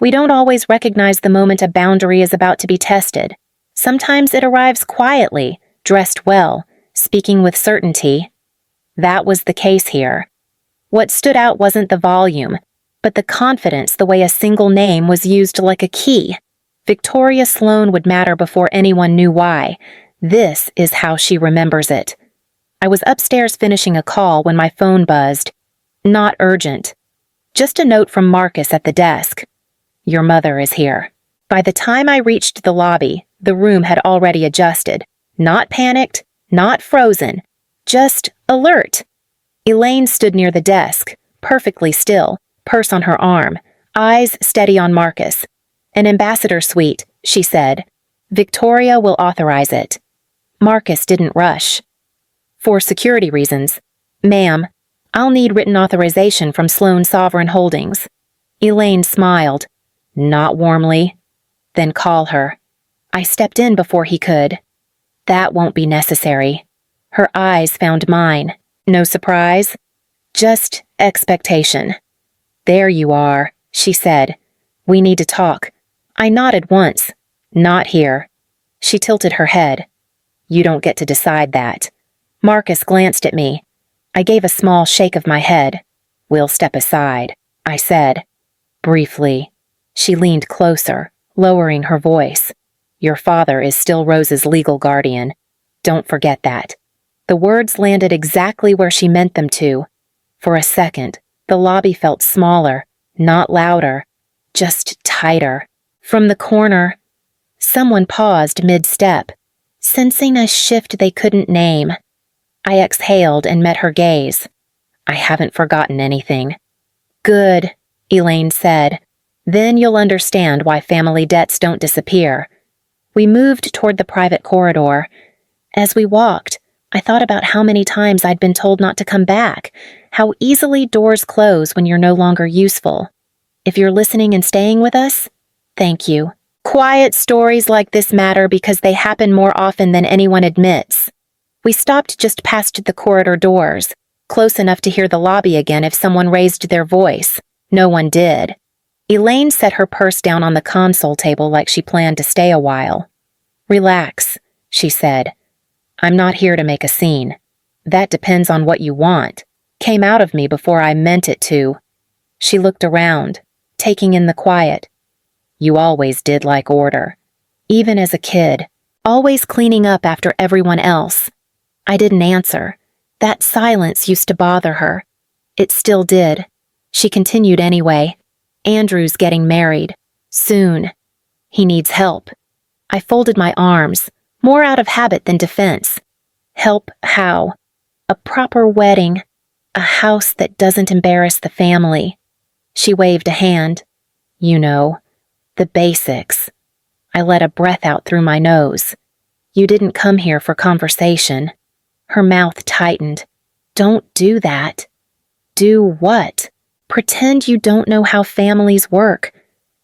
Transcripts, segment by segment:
We don't always recognize the moment a boundary is about to be tested. Sometimes it arrives quietly, dressed well, speaking with certainty. That was the case here. What stood out wasn't the volume, but the confidence, the way a single name was used like a key. Victoria Sloan would matter before anyone knew why. This is how she remembers it. I was upstairs finishing a call when my phone buzzed. Not urgent. Just a note from Marcus at the desk. Your mother is here. By the time I reached the lobby, the room had already adjusted. Not panicked, not frozen, just alert. Elaine stood near the desk, perfectly still, purse on her arm, eyes steady on Marcus. An ambassador suite, she said. Victoria will authorize it. Marcus didn't rush. For security reasons. Ma'am, I'll need written authorization from Sloan Sovereign Holdings. Elaine smiled. Not warmly. Then call her. I stepped in before he could. That won't be necessary. Her eyes found mine. No surprise. Just expectation. There you are, she said. We need to talk. I nodded once. Not here. She tilted her head. You don't get to decide that. Marcus glanced at me. I gave a small shake of my head. We'll step aside, I said. Briefly. She leaned closer, lowering her voice. Your father is still Rose's legal guardian. Don't forget that. The words landed exactly where she meant them to. For a second, the lobby felt smaller, not louder, just tighter. From the corner, someone paused mid-step, sensing a shift they couldn't name. I exhaled and met her gaze. I haven't forgotten anything. Good, Elaine said. Then you'll understand why family debts don't disappear. We moved toward the private corridor. As we walked, I thought about how many times I'd been told not to come back, how easily doors close when you're no longer useful. If you're listening and staying with us, thank you. Quiet stories like this matter because they happen more often than anyone admits. We stopped just past the corridor doors, close enough to hear the lobby again if someone raised their voice. No one did. Elaine set her purse down on the console table like she planned to stay a while. Relax, she said. I'm not here to make a scene. That depends on what you want. Came out of me before I meant it to. She looked around, taking in the quiet. You always did like order. Even as a kid, always cleaning up after everyone else. I didn't answer. That silence used to bother her. It still did. She continued anyway. Andrew's getting married. Soon. He needs help. I folded my arms, more out of habit than defense. Help how? A proper wedding. A house that doesn't embarrass the family. She waved a hand. You know, the basics. I let a breath out through my nose. You didn't come here for conversation. Her mouth tightened. Don't do that. Do what? Pretend you don't know how families work.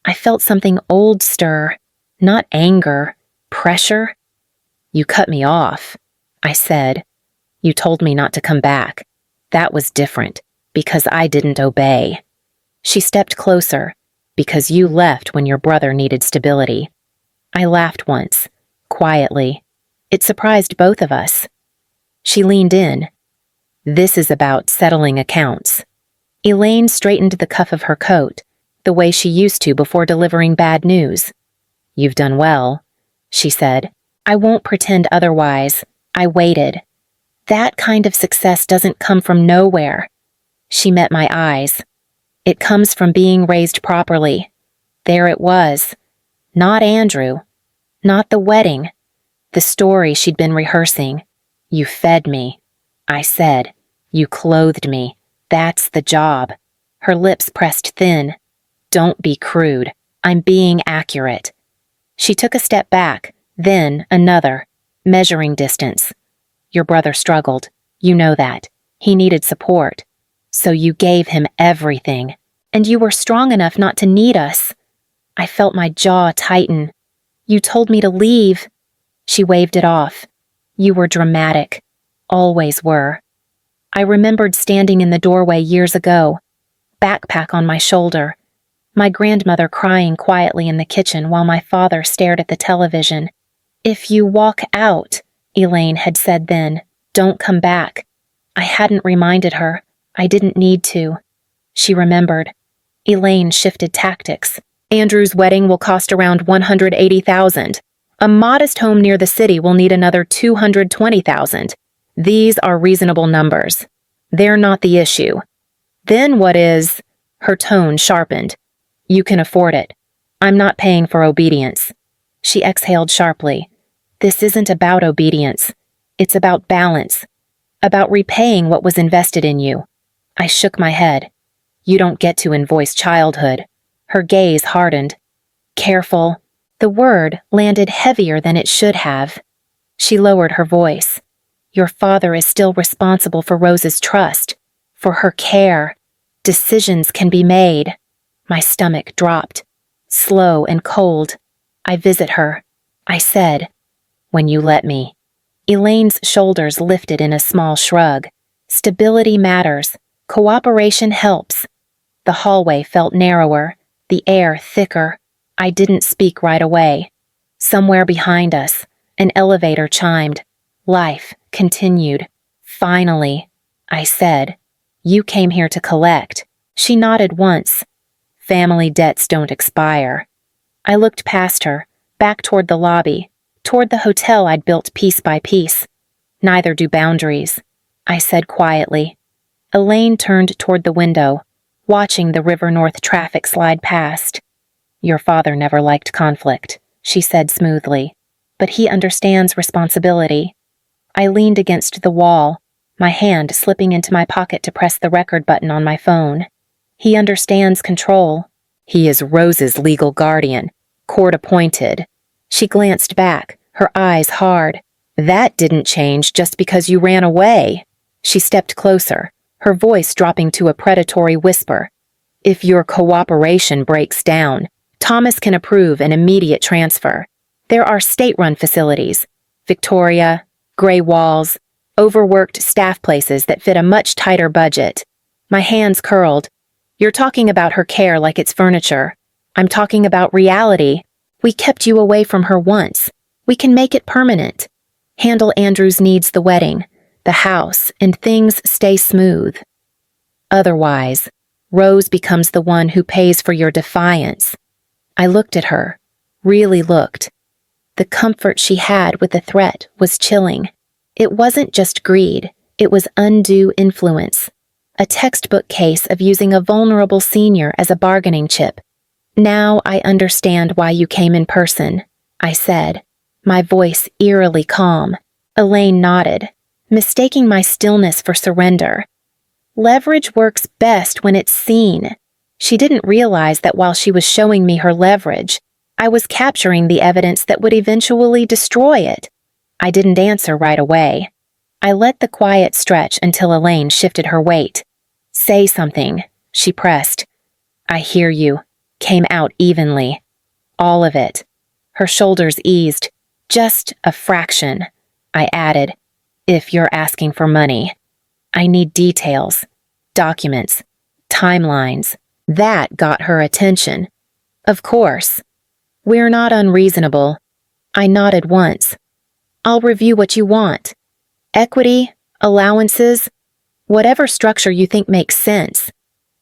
I felt something old stir. Not anger. Pressure. You cut me off, I said. You told me not to come back. That was different, because I didn't obey. She stepped closer, because you left when your brother needed stability. I laughed once, quietly. It surprised both of us. She leaned in. This is about settling accounts. Elaine straightened the cuff of her coat, the way she used to before delivering bad news. You've done well, she said. I won't pretend otherwise. I waited. That kind of success doesn't come from nowhere. She met my eyes. It comes from being raised properly. There it was. Not Andrew. Not the wedding. The story she'd been rehearsing. You fed me. I said. You clothed me. That's the job. Her lips pressed thin. Don't be crude. I'm being accurate. She took a step back, then another, measuring distance. Your brother struggled. You know that. He needed support. So you gave him everything. And you were strong enough not to need us. I felt my jaw tighten. You told me to leave. She waved it off. You were dramatic. Always were. I remembered standing in the doorway years ago, backpack on my shoulder. My grandmother crying quietly in the kitchen while my father stared at the television. "If you walk out," Elaine had said then, "don't come back." I hadn't reminded her. I didn't need to. She remembered. Elaine shifted tactics. "Andrew's wedding will cost around $180,000. A modest home near the city will need another $220,000. These are reasonable numbers. They're not the issue. Then what is—" Her tone sharpened. "You can afford it. I'm not paying for obedience." She exhaled sharply. "This isn't about obedience. It's about balance. About repaying what was invested in you." I shook my head. "You don't get to invoice childhood." Her gaze hardened. "Careful." The word landed heavier than it should have. She lowered her voice. "Your father is still responsible for Rose's trust, for her care. Decisions can be made." My stomach dropped. Slow and cold. "I visit her," I said. "When you let me." Elaine's shoulders lifted in a small shrug. Stability matters. Cooperation helps. The hallway felt narrower, the air thicker. I didn't speak right away. Somewhere behind us, an elevator chimed. Life continued. "Finally," I said. "You came here to collect." She nodded once. "Family debts don't expire." I looked past her, back toward the lobby, toward the hotel I'd built piece by piece. "Neither do boundaries," I said quietly. Elaine turned toward the window, watching the River North traffic slide past. "Your father never liked conflict," she said smoothly, "but he understands responsibility." I leaned against the wall, my hand slipping into my pocket to press the record button on my phone. "He understands control. He is Rose's legal guardian, court-appointed." She glanced back, her eyes hard. "That didn't change just because you ran away." She stepped closer, her voice dropping to a predatory whisper. "If your cooperation breaks down, Thomas can approve an immediate transfer. There are state-run facilities, Victoria, gray walls, overworked staff places that fit a much tighter budget." My hands curled. "You're talking about her care like it's furniture. I'm talking about reality. We kept you away from her once. We can make it permanent. Handle Andrew's needs, the wedding, the house, and things stay smooth. Otherwise, Rose becomes the one who pays for your defiance." I looked at her, really looked. The comfort she had with the threat was chilling. It wasn't just greed, it was undue influence. A textbook case of using a vulnerable senior as a bargaining chip. "Now I understand why you came in person," I said, my voice eerily calm. Elaine nodded, mistaking my stillness for surrender. Leverage works best when it's seen. She didn't realize that while she was showing me her leverage, I was capturing the evidence that would eventually destroy it. I didn't answer right away. I let the quiet stretch until Elaine shifted her weight. "Say something," she pressed. "I hear you," came out evenly. All of it. Her shoulders eased. "Just a fraction," I added. "If you're asking for money. I need details, documents, timelines." That got her attention. "Of course. We're not unreasonable." I nodded once. "I'll review what you want. Equity, allowances, whatever structure you think makes sense."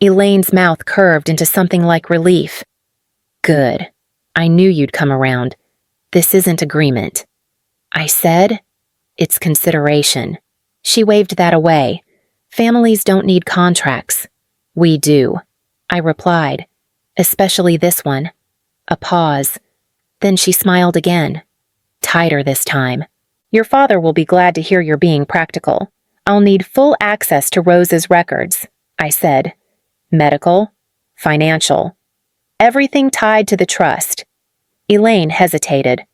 Elaine's mouth curved into something like relief. "Good. I knew you'd come around. This isn't agreement." I said, "It's consideration." She waved that away. "Families don't need contracts. We do." I replied, "Especially this one." A pause. Then she smiled again. Tighter this time. "Your father will be glad to hear you're being practical. I'll need full access to Rose's records," I said. "Medical, financial, everything tied to the trust." Elaine hesitated.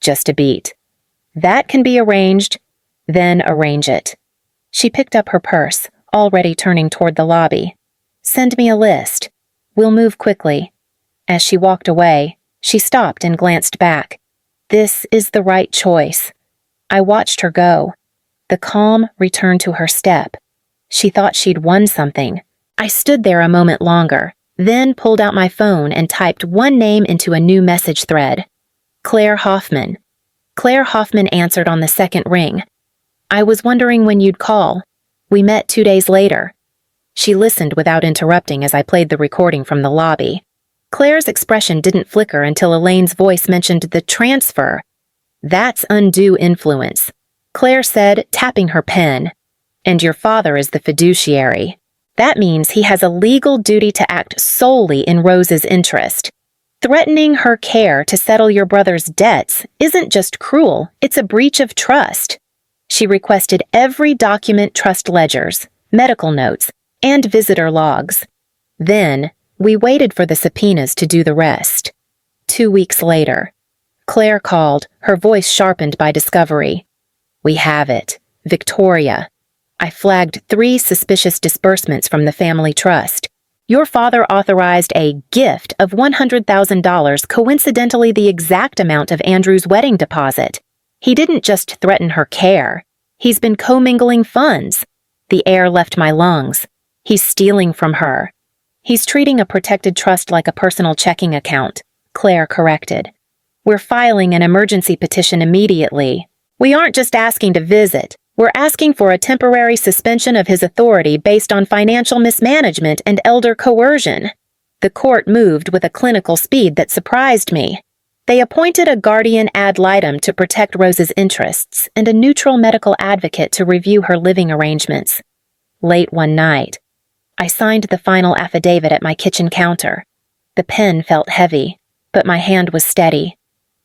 "Just a beat. That can be arranged, then arrange it." She picked up her purse, already turning toward the lobby. "Send me a list. We'll move quickly." As she walked away, she stopped and glanced back. This is the right choice. I watched her go. The calm returned to her step. She thought she'd won something. I stood there a moment longer, then pulled out my phone and typed one name into a new message thread. Claire Hoffman. Claire Hoffman answered on the second ring. I was wondering when you'd call. We met 2 days later. She listened without interrupting as I played the recording from the lobby. Claire's expression didn't flicker until Elaine's voice mentioned the transfer. That's undue influence, Claire said, tapping her pen. And your father is the fiduciary. That means he has a legal duty to act solely in Rose's interest. Threatening her care to settle your brother's debts isn't just cruel, it's a breach of trust. She requested every document, trust ledgers, medical notes, and visitor logs. Then, we waited for the subpoenas to do the rest. 2 weeks later, Claire called, her voice sharpened by discovery. We have it. Victoria. I flagged 3 suspicious disbursements from the family trust. Your father authorized a gift of $100,000, coincidentally the exact amount of Andrew's wedding deposit. He didn't just threaten her care. He's been commingling funds. The air left my lungs. He's stealing from her. He's treating a protected trust like a personal checking account, Claire corrected. We're filing an emergency petition immediately. We aren't just asking to visit. We're asking for a temporary suspension of his authority based on financial mismanagement and elder coercion. The court moved with a clinical speed that surprised me. They appointed a guardian ad litem to protect Rose's interests and a neutral medical advocate to review her living arrangements. Late one night, I signed the final affidavit at my kitchen counter. The pen felt heavy, but my hand was steady.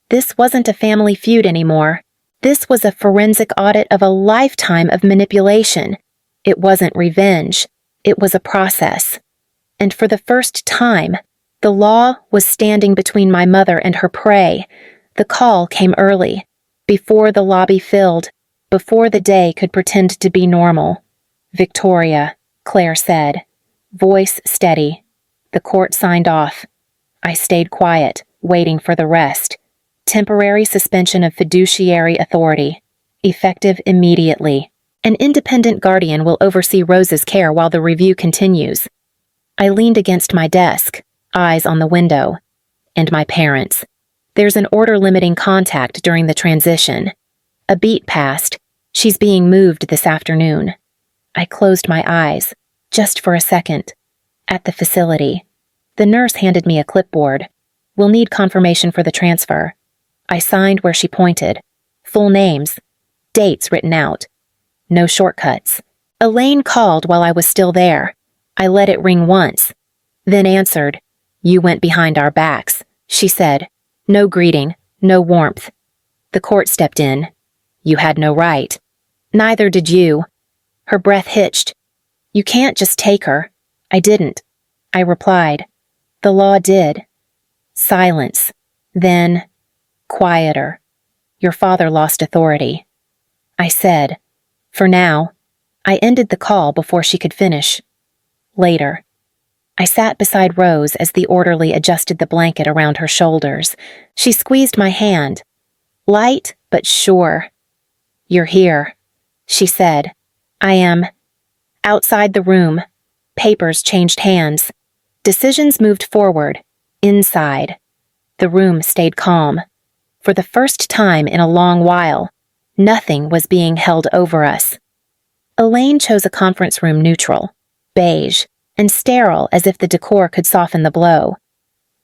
This wasn't a family feud anymore. This was a forensic audit of a lifetime of manipulation. It wasn't revenge. It was a process. And for the first time, the law was standing between my mother and her prey. The call came early, before the lobby filled, before the day could pretend to be normal. Victoria, Claire said, voice steady. The court signed off. I stayed quiet, waiting for the rest. Temporary suspension of fiduciary authority. Effective immediately. An independent guardian will oversee Rose's care while the review continues. I leaned against my desk, eyes on the window. And my parents. There's an order limiting contact during the transition. A beat passed. She's being moved this afternoon. I closed my eyes, just for a second. At the facility. The nurse handed me a clipboard. We'll need confirmation for the transfer. I signed where she pointed. Full names. Dates written out. No shortcuts. Elaine called while I was still there. I let it ring once. Then answered. You went behind our backs, she said. No greeting, no warmth. The court stepped in. You had no right. Neither did you. Her breath hitched. You can't just take her. I didn't. I replied. The law did. Silence. Then, quieter. Your father lost authority. I said, for now. I ended the call before she could finish. Later. I sat beside Rose as the orderly adjusted the blanket around her shoulders. She squeezed my hand. Light, but sure. You're here, she said. I am. Outside the room. Papers changed hands. Decisions moved forward. Inside. The room stayed calm. For the first time in a long while, nothing was being held over us. Elaine chose a conference room neutral, beige, and sterile as if the decor could soften the blow.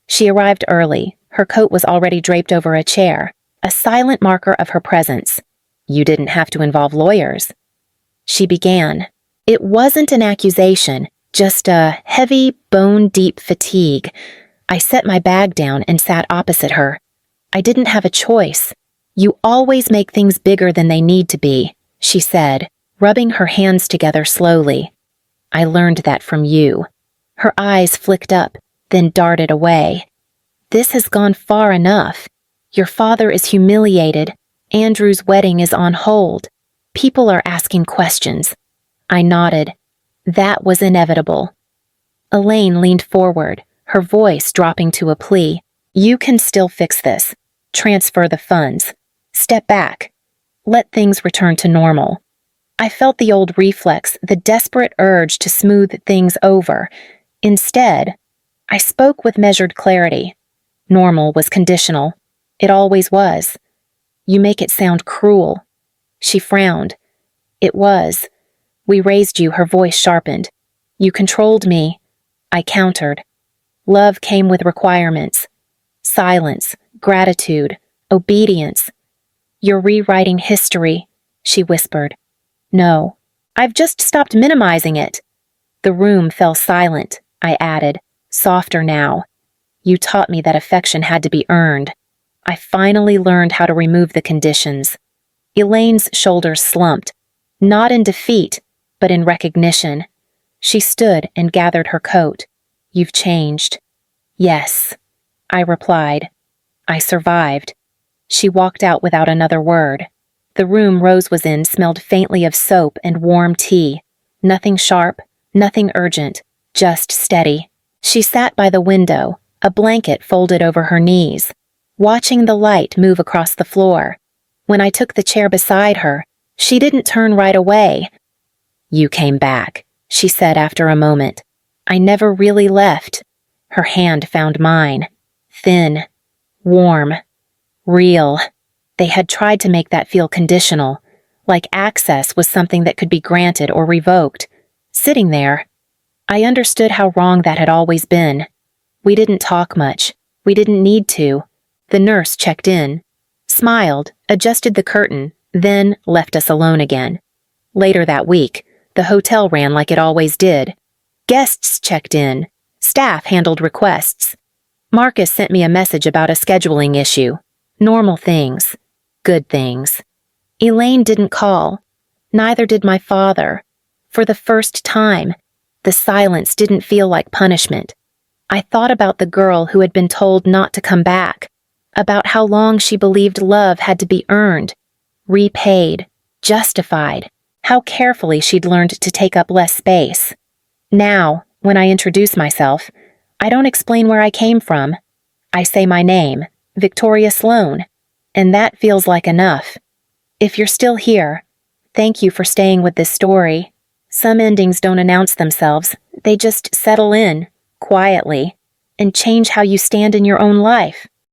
She arrived early. Her coat was already draped over a chair, a silent marker of her presence. You didn't have to involve lawyers. She began. It wasn't an accusation, just a heavy, bone-deep fatigue. I set my bag down and sat opposite her. I didn't have a choice. You always make things bigger than they need to be, she said, rubbing her hands together slowly. I learned that from you. Her eyes flicked up, then darted away. This has gone far enough. Your father is humiliated. Andrew's wedding is on hold. People are asking questions. I nodded. That was inevitable. Elaine leaned forward, her voice dropping to a plea. You can still fix this. Transfer the funds. Step back. Let things return to normal. I felt the old reflex, the desperate urge to smooth things over. Instead, I spoke with measured clarity. Normal was conditional. It always was. You make it sound cruel. She frowned. It was. We raised you, her voice sharpened. You controlled me. I countered. Love came with requirements. Silence, gratitude, obedience. You're rewriting history, she whispered. No, I've just stopped minimizing it. The room fell silent, I added, softer now. You taught me that affection had to be earned. I finally learned how to remove the conditions. Elaine's shoulders slumped, not in defeat, but in recognition. She stood and gathered her coat. You've changed. Yes, I replied. I survived. She walked out without another word. The room Rose was in smelled faintly of soap and warm tea. Nothing sharp, nothing urgent, just steady. She sat by the window, a blanket folded over her knees, watching the light move across the floor. When I took the chair beside her, she didn't turn right away. You came back, she said after a moment. I never really left. Her hand found mine. Thin, warm, real. They had tried to make that feel conditional, like access was something that could be granted or revoked. Sitting there, I understood how wrong that had always been. We didn't talk much. We didn't need to. The nurse checked in, smiled, adjusted the curtain, then left us alone again. Later that week, the hotel ran like it always did. Guests checked in. Staff handled requests. Marcus sent me a message about a scheduling issue. Normal things. Good things. Elaine didn't call. Neither did my father. For the first time, the silence didn't feel like punishment. I thought about the girl who had been told not to come back, about how long she believed love had to be earned, repaid, justified, how carefully she'd learned to take up less space. Now, when I introduce myself, I don't explain where I came from. I say my name, Victoria Sloan, and that feels like enough. If you're still here, thank you for staying with this story. Some endings don't announce themselves, they just settle in, quietly, and change how you stand in your own life.